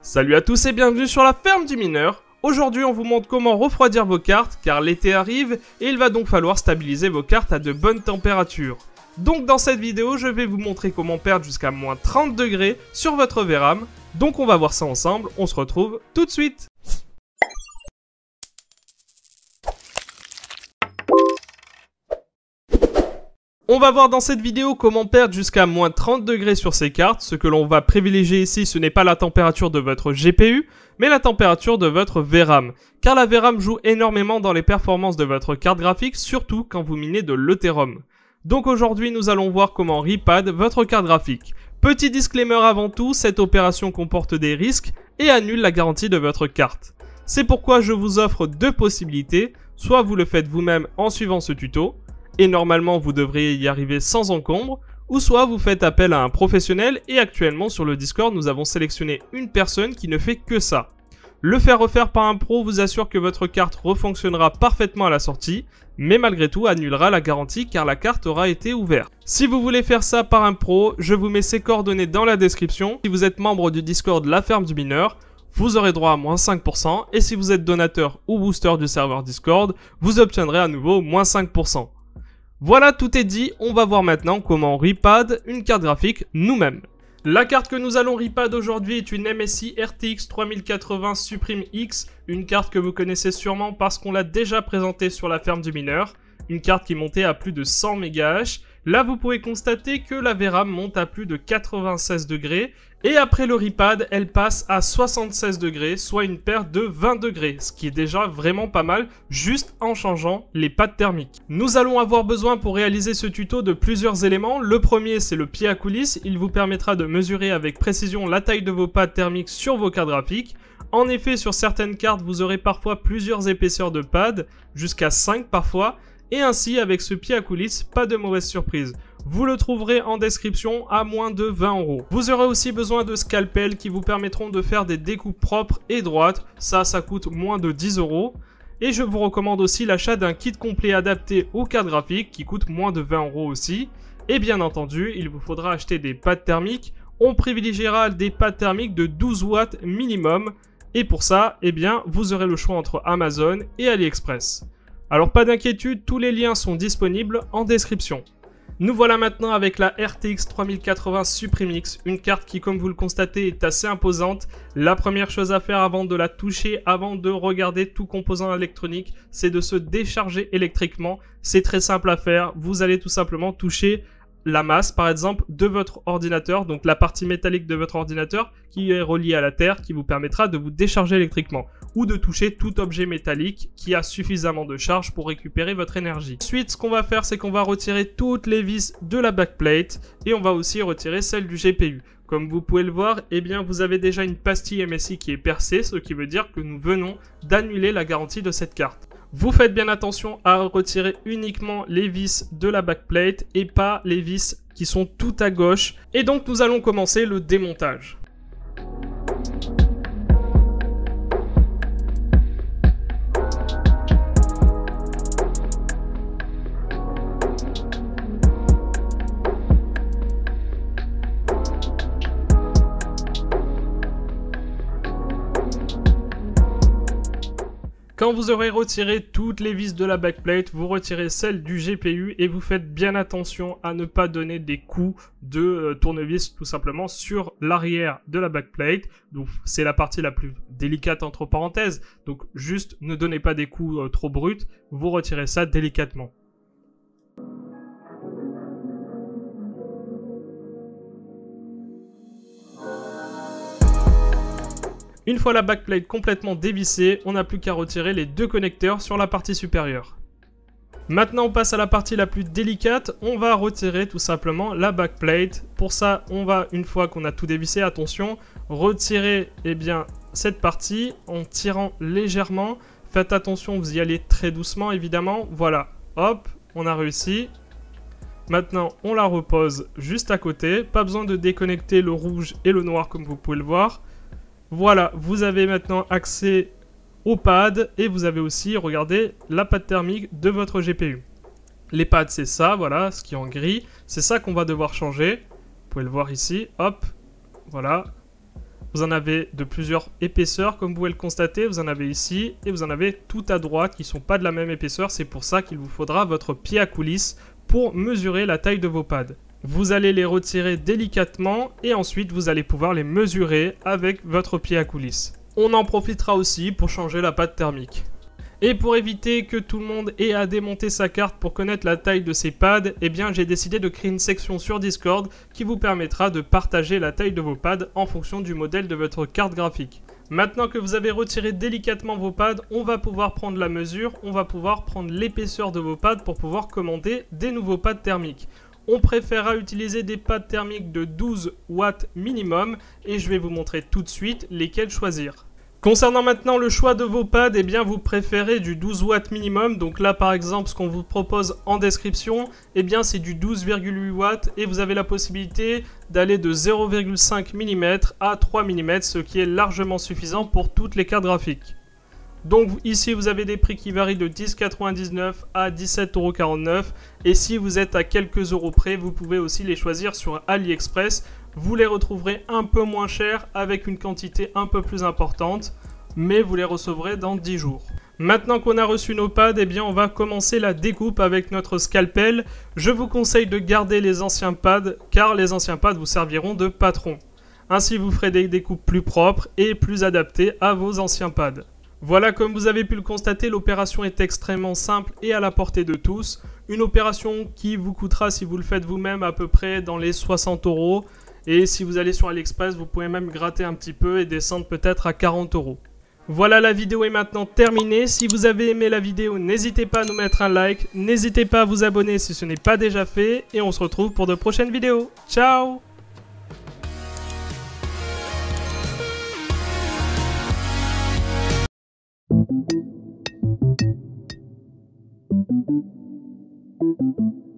Salut à tous et bienvenue sur la ferme du mineur. Aujourd'hui on vous montre comment refroidir vos cartes car l'été arrive et il va donc falloir stabiliser vos cartes à de bonnes températures. Donc dans cette vidéo je vais vous montrer comment perdre jusqu'à moins 30 degrés sur votre VRAM. Donc on va voir ça ensemble, on se retrouve tout de suite. On va voir dans cette vidéo comment perdre jusqu'à moins 30 degrés sur ces cartes. Ce que l'on va privilégier ici, ce n'est pas la température de votre GPU, mais la température de votre VRAM. Car la VRAM joue énormément dans les performances de votre carte graphique, surtout quand vous minez de l'Ethereum. Donc aujourd'hui, nous allons voir comment repad votre carte graphique. Petit disclaimer avant tout, cette opération comporte des risques et annule la garantie de votre carte. C'est pourquoi je vous offre deux possibilités, soit vous le faites vous-même en suivant ce tuto, et normalement vous devriez y arriver sans encombre, ou soit vous faites appel à un professionnel et actuellement sur le Discord nous avons sélectionné une personne qui ne fait que ça. Le faire refaire par un pro vous assure que votre carte refonctionnera parfaitement à la sortie, mais malgré tout annulera la garantie car la carte aura été ouverte. Si vous voulez faire ça par un pro, je vous mets ses coordonnées dans la description. Si vous êtes membre du Discord La Ferme du Mineur, vous aurez droit à moins 5%, et si vous êtes donateur ou booster du serveur Discord, vous obtiendrez à nouveau moins 5%. Voilà, tout est dit, on va voir maintenant comment repad une carte graphique nous-mêmes. La carte que nous allons repad aujourd'hui est une MSI RTX 3080 Supreme X, une carte que vous connaissez sûrement parce qu'on l'a déjà présentée sur la ferme du mineur, une carte qui montait à plus de 100 MHz. Là vous pouvez constater que la VRAM monte à plus de 96 degrés et après le repad elle passe à 76 degrés, soit une perte de 20 degrés, ce qui est déjà vraiment pas mal juste en changeant les pads thermiques. Nous allons avoir besoin pour réaliser ce tuto de plusieurs éléments. Le premier c'est le pied à coulisses, il vous permettra de mesurer avec précision la taille de vos pads thermiques sur vos cartes graphiques. En effet sur certaines cartes vous aurez parfois plusieurs épaisseurs de pads, jusqu'à 5 parfois. Et ainsi, avec ce pied à coulisses, pas de mauvaise surprise. Vous le trouverez en description à moins de 20 €. Vous aurez aussi besoin de scalpels qui vous permettront de faire des découpes propres et droites. Ça coûte moins de 10 €. Et je vous recommande aussi l'achat d'un kit complet adapté aux cartes graphiques qui coûte moins de 20 € aussi. Et bien entendu, il vous faudra acheter des pads thermiques. On privilégiera des pads thermiques de 12 watts minimum. Et pour ça, eh bien, vous aurez le choix entre Amazon et AliExpress. Alors pas d'inquiétude, tous les liens sont disponibles en description. Nous voilà maintenant avec la RTX 3080 Supreme X, une carte qui comme vous le constatez est assez imposante. La première chose à faire avant de la toucher, avant de regarder tout composant électronique, c'est de se décharger électriquement. C'est très simple à faire, vous allez tout simplement toucher la masse par exemple de votre ordinateur, donc la partie métallique de votre ordinateur qui est reliée à la terre qui vous permettra de vous décharger électriquement ou de toucher tout objet métallique qui a suffisamment de charge pour récupérer votre énergie. Ensuite ce qu'on va faire c'est qu'on va retirer toutes les vis de la backplate et on va aussi retirer celle du GPU. Comme vous pouvez le voir, eh bien vous avez déjà une pastille MSI qui est percée, ce qui veut dire que nous venons d'annuler la garantie de cette carte. Vous faites bien attention à retirer uniquement les vis de la backplate et pas les vis qui sont tout à gauche. Et donc nous allons commencer le démontage. Quand vous aurez retiré toutes les vis de la backplate, vous retirez celle du GPU et vous faites bien attention à ne pas donner des coups de tournevis tout simplement sur l'arrière de la backplate. Donc c'est la partie la plus délicate entre parenthèses. Donc juste ne donnez pas des coups trop bruts, vous retirez ça délicatement. Une fois la backplate complètement dévissée, on n'a plus qu'à retirer les deux connecteurs sur la partie supérieure. Maintenant on passe à la partie la plus délicate, on va retirer tout simplement la backplate. Pour ça on va, une fois qu'on a tout dévissé, attention, retirer cette partie en tirant légèrement. Faites attention, vous y allez très doucement évidemment. Voilà, hop, on a réussi. Maintenant on la repose juste à côté, pas besoin de déconnecter le rouge et le noir comme vous pouvez le voir. Voilà, vous avez maintenant accès au pad et vous avez aussi, regardez, la pad thermique de votre GPU. Les pads, c'est ça, voilà, ce qui est en gris. C'est ça qu'on va devoir changer. Vous pouvez le voir ici, hop, voilà. Vous en avez de plusieurs épaisseurs, comme vous pouvez le constater. Vous en avez ici et vous en avez tout à droite qui ne sont pas de la même épaisseur. C'est pour ça qu'il vous faudra votre pied à coulisse pour mesurer la taille de vos pads. Vous allez les retirer délicatement et ensuite vous allez pouvoir les mesurer avec votre pied à coulisse. On en profitera aussi pour changer la pâte thermique. Et pour éviter que tout le monde ait à démonter sa carte pour connaître la taille de ses pads, eh bien j'ai décidé de créer une section sur Discord qui vous permettra de partager la taille de vos pads en fonction du modèle de votre carte graphique. Maintenant que vous avez retiré délicatement vos pads, on va pouvoir prendre la mesure, on va pouvoir prendre l'épaisseur de vos pads pour pouvoir commander des nouveaux pads thermiques. On préférera utiliser des pads thermiques de 12 watts minimum et je vais vous montrer tout de suite lesquels choisir. Concernant maintenant le choix de vos pads, eh bien vous préférez du 12 watts minimum. Donc là par exemple ce qu'on vous propose en description, eh bien c'est du 12,8 watts et vous avez la possibilité d'aller de 0,5 mm à 3 mm, ce qui est largement suffisant pour toutes les cartes graphiques. Donc ici vous avez des prix qui varient de 10,99 à 17,49 € et si vous êtes à quelques euros près, vous pouvez aussi les choisir sur AliExpress. Vous les retrouverez un peu moins chers avec une quantité un peu plus importante, mais vous les recevrez dans 10 jours. Maintenant qu'on a reçu nos pads, eh bien on va commencer la découpe avec notre scalpel. Je vous conseille de garder les anciens pads car les anciens pads vous serviront de patron. Ainsi vous ferez des découpes plus propres et plus adaptées à vos anciens pads. Voilà, comme vous avez pu le constater, l'opération est extrêmement simple et à la portée de tous. Une opération qui vous coûtera, si vous le faites vous-même, à peu près dans les 60 €. Et si vous allez sur AliExpress, vous pouvez même gratter un petit peu et descendre peut-être à 40 €. Voilà, la vidéo est maintenant terminée. Si vous avez aimé la vidéo, n'hésitez pas à nous mettre un like. N'hésitez pas à vous abonner si ce n'est pas déjà fait. Et on se retrouve pour de prochaines vidéos. Ciao! Thank you.